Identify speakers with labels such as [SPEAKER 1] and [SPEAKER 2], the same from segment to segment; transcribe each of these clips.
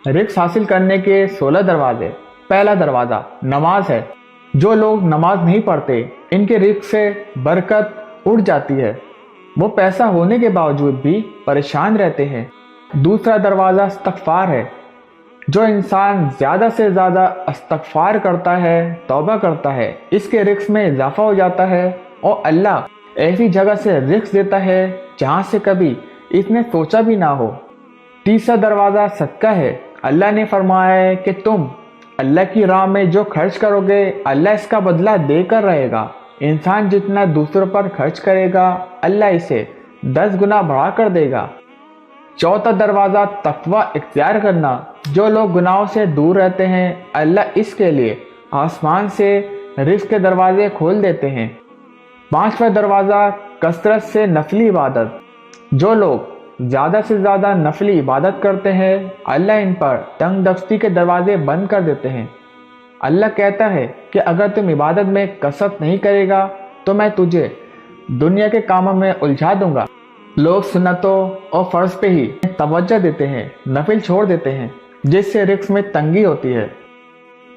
[SPEAKER 1] रिक्स हासिल करने के 16 दरवाजे। पहला दरवाज़ा नमाज है। जो लोग नमाज नहीं पढ़ते, इनके रिक्स से बरकत उड़ जाती है। वो पैसा होने के बावजूद भी परेशान रहते हैं। दूसरा दरवाज़ा इस्तग़फ़ार है। जो इंसान ज़्यादा से ज़्यादा इस्तग़फ़ार करता है, तौबा करता है, इसके रिक्स में इजाफा हो जाता है और अल्लाह ऐसी जगह से रिक्स देता है जहाँ से कभी इसने सोचा भी ना हो। तीसरा दरवाज़ा सदका है। अल्लाह ने फरमाया है कि तुम अल्लाह की राह में जो खर्च करोगे, अल्लाह इसका बदला देकर रहेगा। इंसान जितना दूसरों पर खर्च करेगा, अल्लाह इसे 10 गुना बढ़ा कर देगा। चौथा दरवाज़ा तक़वा इख्तियार करना। जो लोग गुनाहों से दूर रहते हैं, अल्लाह इसके लिए आसमान से रिज़्क़ के दरवाजे खोल देते हैं। पांचवा दरवाज़ा कसरत से नफली इबादत। जो लोग ज़्यादा से ज़्यादा नफली इबादत करते हैं, अल्लाह इन पर तंगदस्ती के दरवाजे बंद कर देते हैं। अल्लाह कहता है कि अगर तुम इबादत में कसरत नहीं करेगा तो मैं तुझे दुनिया के कामों में उलझा दूंगा। लोग सुन्नतों और फ़र्ज पे ही तवज्जो देते हैं, नफिल छोड़ देते हैं, जिससे रिस्क में तंगी होती है।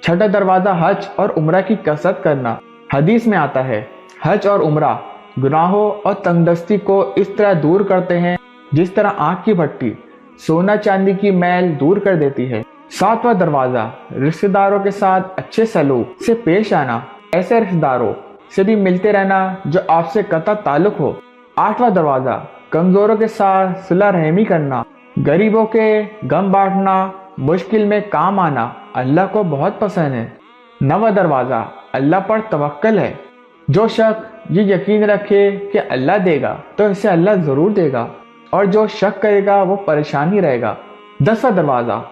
[SPEAKER 1] छठा दरवाज़ा हज और उम्रा की कसरत करना। हदीस में आता है, हज और उम्रा गुनाहों और तंगदस्ती को इस तरह दूर करते हैं जिस तरह आँख की भट्टी सोना चांदी की मैल दूर कर देती है। सातवां दरवाज़ा रिश्तेदारों के साथ अच्छे सलूक से पेश आना। ऐसे रिश्तेदारों से भी मिलते रहना जो आपसे कतई ताल्लुक हो। आठवां दरवाज़ा कमज़ोरों के साथ सिला रहमी करना। गरीबों के गम बांटना, मुश्किल में काम आना अल्लाह को बहुत पसंद है। नवा दरवाज़ा अल्लाह पर तवक्कल है। जो शख्स ये यकीन रखे कि अल्लाह देगा तो इसे अल्लाह ज़रूर देगा, और जो शक करेगा वो परेशान ही रहेगा। 10वां दरवाज़ा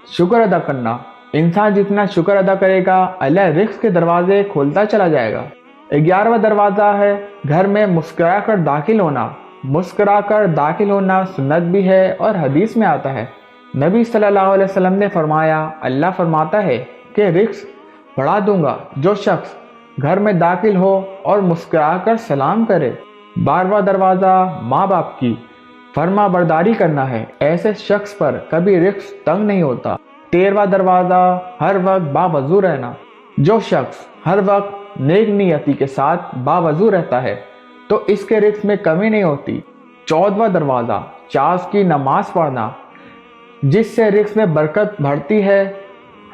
[SPEAKER 1] शुक्र अदा करना। इंसान जितना शुक्र अदा करेगा, अल्लाह रिज़्क़ के दरवाजे खोलता चला जाएगा। 11वां दरवाज़ा है घर में मुस्कुरा कर दाखिल होना। मुस्कुरा कर दाखिल होना सुन्नत भी है और हदीस में आता है। नबी सल्लल्लाहु अलैहि वसल्लम ने फरमाया, अल्लाह फरमाता है कि रिज़्क़ बढ़ा दूंगा जो शख्स घर में दाखिल हो और मुस्कुरा कर सलाम करे। 12वां दरवाज़ा माँ बाप की फर्मा बरदारी करना है। ऐसे शख्स पर कभी रिस्क तंग नहीं होता। 13वां दरवाज़ा हर वक्त बावजू रहना। जो शख्स हर वक्त नेक नियति के साथ बावजू रहता है तो इसके रिस्क में कमी नहीं होती। 14वां दरवाज़ा चाश की नमाज पढ़ना, जिससे रिस्क में बरकत बढ़ती है।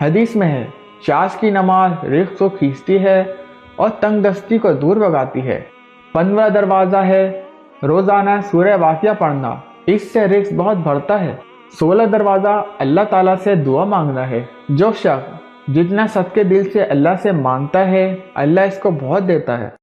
[SPEAKER 1] हदीस में है, चाश की नमाज रिस्क को खींचती है और तंगदस्ती को दूर भगाती है। 15वां दरवाज़ा है रोज़ाना सूरह वाक़िया पढ़ना। इससे रिस्क बहुत बढ़ता है। 16 दरवाज़ा अल्लाह ताला से दुआ मांगना है। जो शख्स जितना सच्चे दिल से अल्लाह से मांगता है, अल्लाह इसको बहुत देता है।